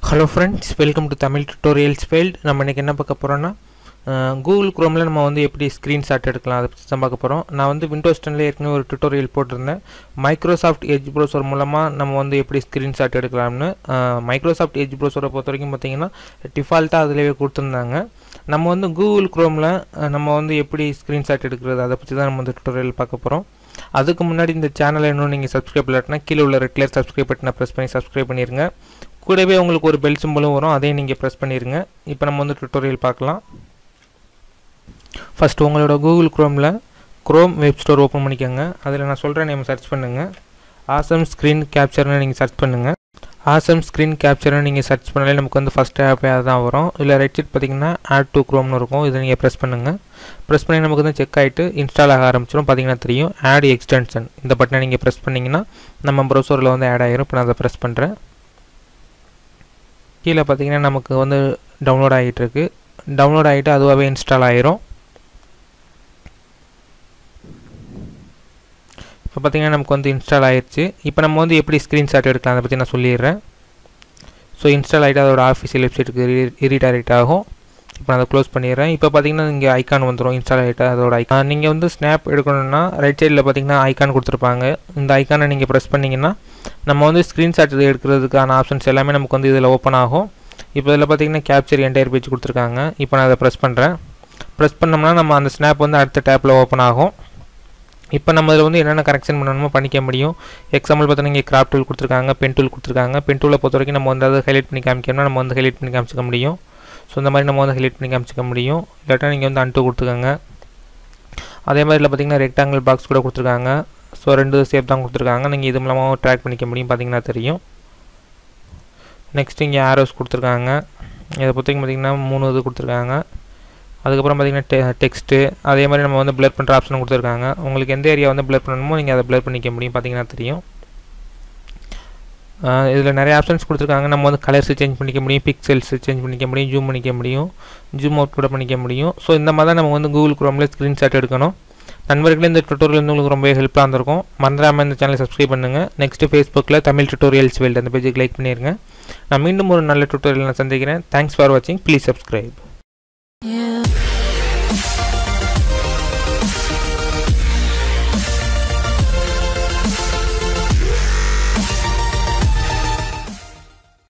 Hello friends, welcome to Tamil Tutorials Field. நம்ம இன்னைக்கு என்ன பார்க்க போறோம்னா Google Chromeல நம்ம வந்து எப்படி ஸ்கிரீன்ஷாட் எடுக்கலாம் அத பத்தி தான் பார்க்க போறோம். நான் வந்து Windows 10ல ஏற்கனவே ஒரு டியூட்டோரியல் போட்டுருந்தேன். Microsoft Edge browser மூலமா நம்ம வந்து எப்படி ஸ்கிரீன்ஷாட் எடுக்கலாம்னு. Microsoft Edge browser பொறுத்தவரைக்கும் பாத்தீங்கன்னா டிஃபால்ட்டா அதுலயே கொடுத்திருந்தாங்க. நம்ம வந்து Google Chromeல நம்ம வந்து எப்படி ஸ்கிரீன்ஷாட் எடுக்கிறது அத பத்தி தான் நம்ம இந்த டியூட்டோரியல் பார்க்க போறோம். அதுக்கு முன்னாடி இந்த சேனலை இன்னும் நீங்க சப்ஸ்கிரைப் பண்ணலனா கீழ உள்ள ரெட் கலர் சப்ஸ்கிரைப் பட்டனை பிரஸ் பண்ணி சப்ஸ்கிரைப் பண்ணிருங்க. கூடவே உங்களுக்கு ஒரு பெல் சிம்பலும் வரும், அதையும் நீங்க பிரஸ் பண்ணிருங்க. இப்போ நம்ம வந்து டியூட்டோரியல் பார்க்கலாம். ஃபர்ஸ்ட் உங்களோட Google Chromeல Chrome web store open பண்ணிக்கங்க. அதுல நான் சொல்ற நேம் சர்ச் பண்ணுங்க. Awesome Screen Capture-னு நீங்க சர்ச் பண்ணுங்க. Awesome Screen Capture-னு நீங்க சர்ச் பண்ணாலே நமக்கு வந்து ஃபர்ஸ்ட் ஆப்பே அதான் வரும். இல்ல ரைட் சைடு பாத்தீங்கன்னா Add to Chrome-னு இருக்கும். இத நீங்க பிரஸ் பண்ணுங்க. பிரஸ் பண்ணி நமக்கு வந்து செக் ஆயிட்டு இன்ஸ்டால் ஆக ஆரம்பிச்சிரும். பாத்தீங்கன்னா தெரியும் Add Extension. இந்த பட்டனை நீங்க பிரஸ் பண்ணீங்கன்னா நம்ம browser-ல வந்து ஆட் ஆயிரும். இப்போ நான் அத பிரஸ் பண்றேன். கீழ பாத்தீங்கன்னா நமக்கு வந்து டவுன்லோட் ஆயிட்டு இருக்கு. டவுன்லோட் ஆயிட்டு அதுவாவே இன்ஸ்டால் ஆயிரும். இப்போ பாத்தீங்கன்னா நமக்கு வந்து இன்ஸ்டால் ஆயிருச்சு. இப்போ நம்ம வந்து எப்படி ஸ்கிரீன்ஷாட் எடுக்கலாம் அத பத்தி நான் சொல்லிறேன். சோ இன்ஸ்டால் ஆயிட்டு அதோட ஆபீஷியல் வெப்சைட்டுக்கு ரீடைரக்ட் ஆகும். இப்போ நான் அத க்ளோஸ் பண்ணிறேன். இப்போ பாத்தீங்கன்னா இங்க ஐகான் வந்துரும் இன்ஸ்டால் ஆயிட்டு அதோட ஐகான். நீங்க வந்து ஸ்னாப் எடுக்கணும்னா ரைட் சைடுல பாத்தீங்கன்னா ஐகான் கொடுத்திருப்பாங்க. இந்த ஐகானை நீங்க பிரஸ் பண்ணீங்கன்னா நம்ம வந்து ஸ்கிரீன்ஷாட் எடுக்கிறதுக்கான ஆப்ஷன்ஸ் எல்லாமே நமக்கு வந்து இதல ஓபன் ஆகும். இப்போ இதல பாத்தீங்கன்னா கேப்சர் என்டையர் பேஜ் கொடுத்திருக்காங்க. இப்போ நான் அத பிரஸ் பண்றேன். பிரஸ் பண்ணோம்னா நம்ம அந்த ஸ்னாப் வந்து அடுத்த டாப்ல ஓபன் ஆகும். இப்போ நம்ம இதல வந்து என்னென்ன கரெக்ஷன் பண்ணனுமோ பண்ணிக்க முடியும். எக்ஸாம்பிள் பார்த்தா இங்க கிராப் டூல் கொடுத்திருக்காங்க, பென் டூல் கொடுத்திருக்காங்க. பென் டூலை பொறுத்தவரைக்கும் நம்ம வந்து அத ஹைலைட் பண்ணி காமிக்கணும்னா நம்ம வந்து ஹைலைட் பண்ணி காமிச்சிக்க முடியும். சோ இந்த மாதிரி நம்ம வந்து ஹைலைட் பண்ணி காமிச்சிக்க முடியும். இல்லட்டா நீங்க வந்து அன்டு கொடுத்துக்கங்க. அதே மாதிரில பாத்தீங்கன்னா ரெக்டாங்கிள் பாக்ஸ் கூட கொடுத்திருக்காங்க. சோ ரெண்டு ஷேப் தான் கொடுத்திருக்காங்க. நீங்க இது மூலமா ட்ராக் பண்ணிக்க முடியும். பாத்தீங்கன்னா தெரியும். நெக்ஸ்ட் இங்க ஆரோஸ் கொடுத்திருக்காங்க. இத பாத்தீங்கன்னா மூணு இது கொடுத்திருக்காங்க. அதுக்கு அப்புறம் பாத்தீங்கன்னா டெக்ஸ்ட் அதே மாதிரி நம்ம வந்து blur பண்ற ஆப்ஷன் கொடுத்திருக்காங்க. உங்களுக்கு எந்த ஏரியா வந்து blur பண்ணனுமோ நீங்க அத blur பண்ணிக்க முடியும். பாத்தீங்கன்னா தெரியும். இதுல நிறைய ஆப்ஷன்ஸ் கொடுத்திருக்காங்க. நம்ம வந்து கலர்ஸ் சேஞ்ச் பண்ணிக்க முடியும், பிக்சல்ஸ் சேஞ்ச் பண்ணிக்க முடியும், ஜூம் பண்ணிக்க முடியும், ஜூம் அவுட் கூட பண்ணிக்க முடியும். சோ இந்த மாதிரி தான் நம்ம வந்து Google Chromeல ஸ்கிரீன்ஷாட் எடுக்கணும். நண்பர்களே இந்த டியூட்டோரியல் உங்களுக்கு ரொம்ப ஹெல்ப்ஃபுல்லா இருந்திருக்கும். மறந்துடாம இந்த சேனலை சப்ஸ்கிரைப் பண்ணுங்க. நெக்ஸ்ட் Facebookல தமிழ் டியூட்டோரியல்ஸ் வேர்ல்ட் அந்த பேஜுக்கு லைக் பண்ணிருங்க. நான் மீண்டும் ஒரு நல்ல டியூட்டோரியல்ல சந்திக்கிறேன். Thanks for watching. Please subscribe.